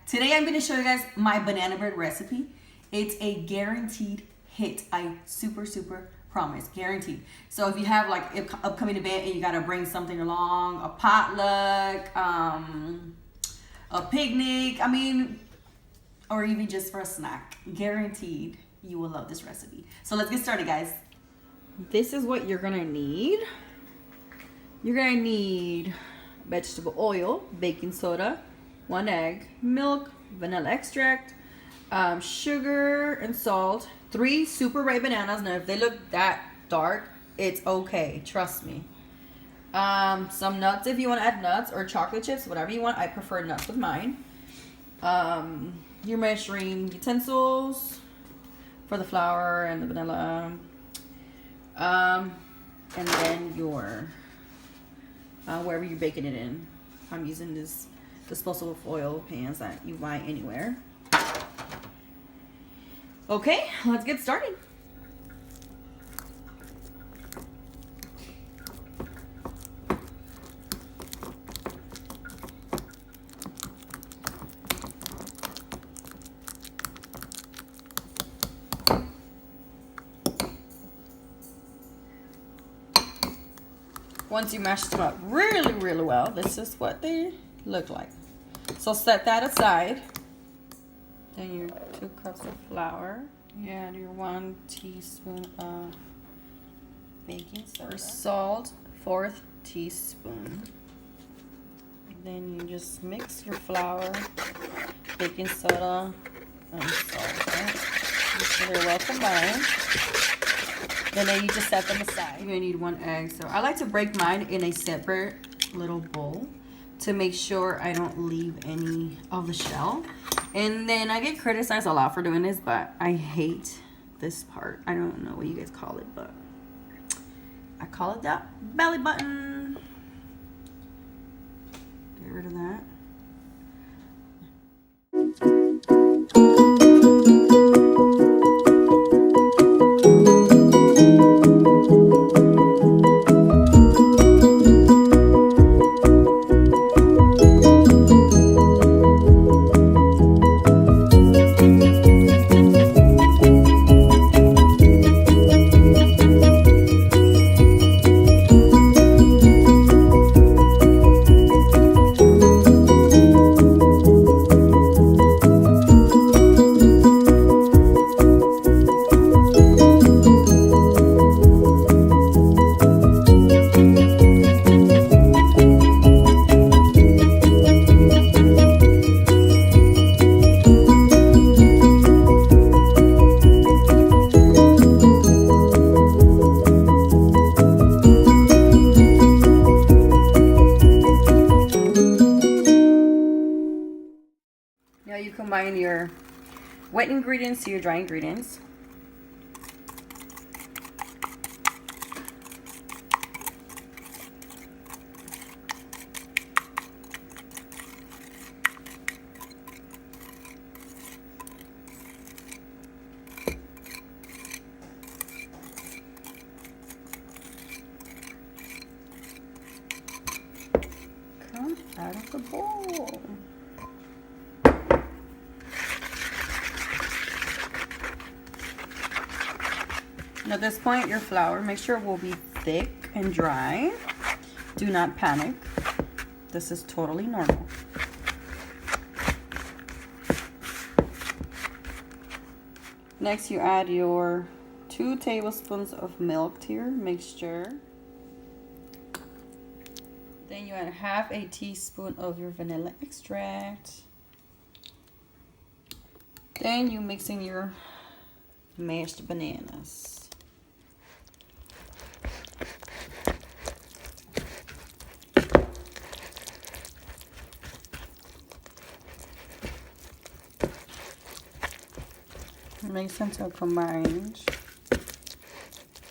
Today I'm going to show you guys my banana bread recipe. It's a guaranteed hit. I super promise. Guaranteed. So if you have like an upcoming event and you got to bring something along, a potluck, a picnic, or even just for a snack, guaranteed you will love this recipe. So let's get started, guys. This is what you're going to need. You're going to need vegetable oil, baking soda, 1 egg, milk, vanilla extract, sugar and salt, 3 super ripe bananas. Now if they look that dark, it's okay, trust me. Some nuts if you want to add nuts, or chocolate chips, whatever you want. I prefer nuts with mine. Your measuring utensils for the flour and the vanilla, and then your wherever you're baking it in. I'm using this disposable foil pans that you buy anywhere. Okay, let's get started. Once you mash them up really well, this is what they look like. So set that aside. Then your 2 cups of flour. You add your 1 teaspoon of baking soda. Salt, 1/4 teaspoon. Then you just mix your flour, baking soda, and salt. Right? So they're well combined. Then you just set them aside. You're gonna need 1 egg. So I like to break mine in a separate little bowl to make sure I don't leave any of the shell. And then I get criticized a lot for doing this, but I hate this part. I don't know what you guys call it, but I call it that belly button. Get rid of that. Now you combine your wet ingredients to your dry ingredients. Come out of the bowl. At this point, your flour, make sure it will be thick and dry. Do not panic. This is totally normal. Next, you add your 2 tablespoons of milk to your mixture. Then you add 1/2 teaspoon of your vanilla extract. Then you mix in your mashed bananas. Mix until combined.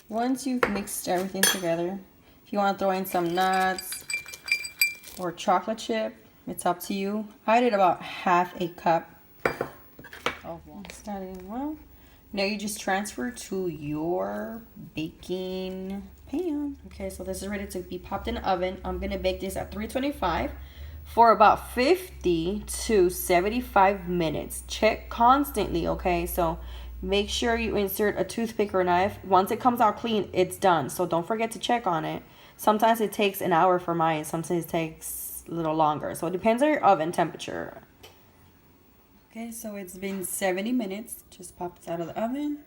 Once you've mixed everything together, if you want to throw in some nuts or chocolate chip, it's up to you. I did about 1/2 cup Starting well. Now you just transfer to your baking pan. Okay, so this is ready to be popped in the oven. I'm gonna bake this at 325 for about 50 to 75 minutes. Check constantly, okay? So make sure you insert a toothpick or knife. Once it comes out clean, it's done. So don't forget to check on it. Sometimes it takes an hour for mine. Sometimes it takes a little longer. So it depends on your oven temperature. Okay, so it's been 70 minutes. Just pop it out of the oven.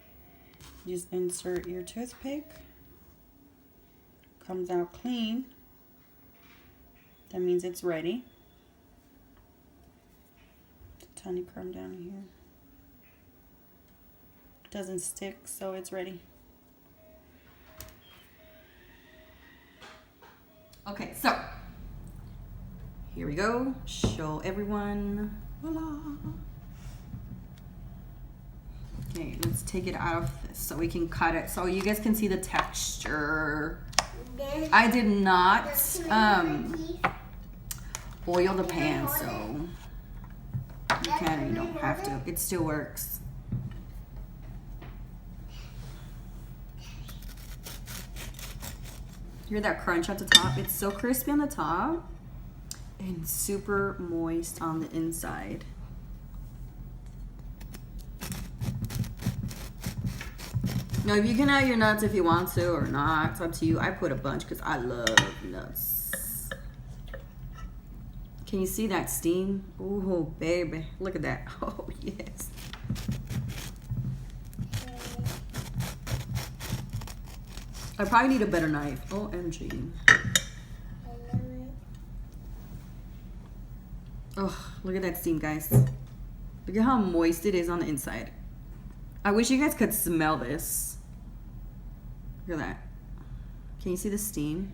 Just insert your toothpick. Comes out clean. That means it's ready. Tiny crumb down here. Doesn't stick, so it's ready. Okay, so here we go. Show everyone. Voila. Okay, let's take it out of this so we can cut it so you guys can see the texture. I did not oil the pan, so you can and you don't have to. It still works. Hear that crunch at the top? It's so crispy on the top and super moist on the inside. Now, if you can add your nuts if you want to or not, it's up to you. I put a bunch because I love nuts. Can you see that steam? Oh, baby. Look at that. Oh, yes. I probably need a better knife. OMG. Oh, look at that steam, guys. Look at how moist it is on the inside. I wish you guys could smell this. Look at that. Can you see the steam?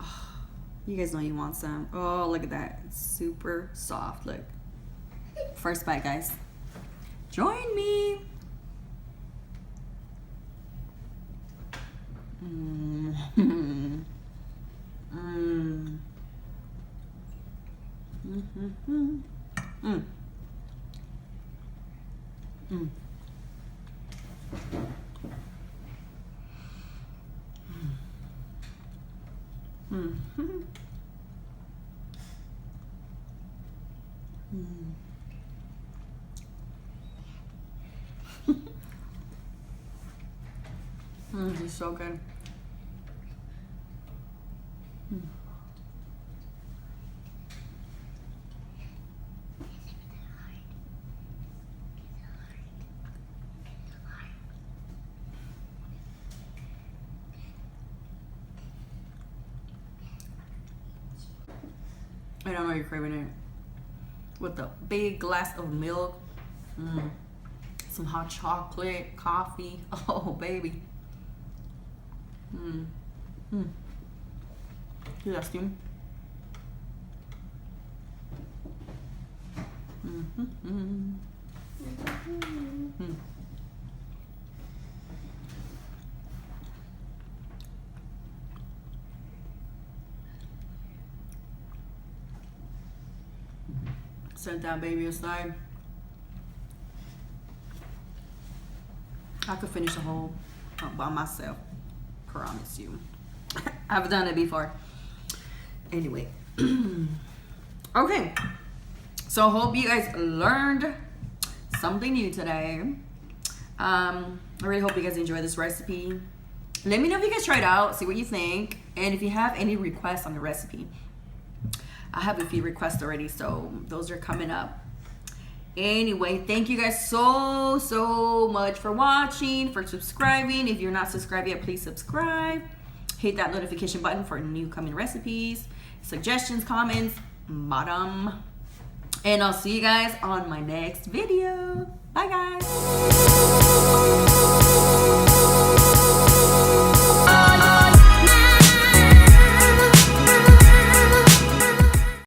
Oh, you guys know you want some. Oh, look at that. It's super soft. Look. First bite, guys. Join me. Mm. Mm. Mm-hmm. Mm. Mm. Mm-hmm. This is so good. Mm. I don't know you're craving it. With a big glass of milk, some hot chocolate, coffee. Oh, baby. Hear that steam? Set that baby aside. I could finish the whole by myself. Promise you. I've done it before. Anyway. Okay. So hope you guys learned something new today. I really hope you guys enjoy this recipe. Let me know if you guys try it out. See what you think. And if you have any requests on the recipe. I have a few requests already, so those are coming up. Anyway, thank you guys so much for watching, for subscribing. If you're not subscribed yet, please subscribe. Hit that notification button for new coming recipes, suggestions, comments, bottom. And I'll see you guys on my next video. Bye, guys.